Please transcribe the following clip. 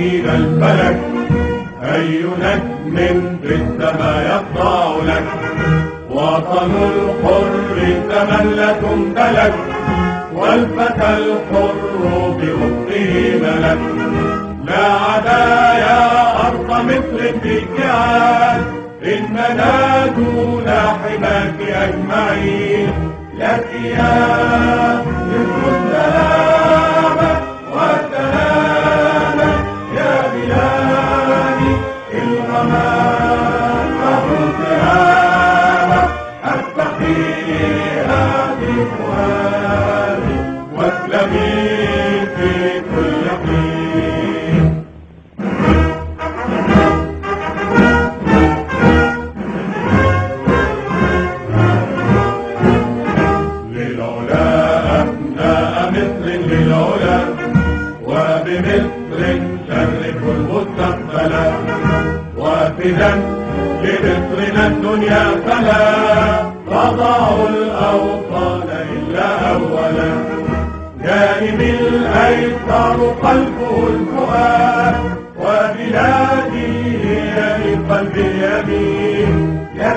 موازين الفلك، أي نجم في السماء يخضع لك، وطن الحر ثمن لا تمتلك، والفتى الحر بأفقه ملك. لا عدا يا أرض مصر في الجهاد، إننا دون حماك أجمعين، لك يا مصر السلامة والسلامة يا بلادي، الغمام نهر السلامة أستقيها بفؤادي، واسلمي في كل حين. للعلا أبناء مصر للعلا، وبمصر شرف المستقبل، وفدا لمصرنا الدنيا فلا تضع الأوطان إلا أولا. جانبي الأيسر قلبه الفؤاد، وبلادي هي لقلب اليمين، يا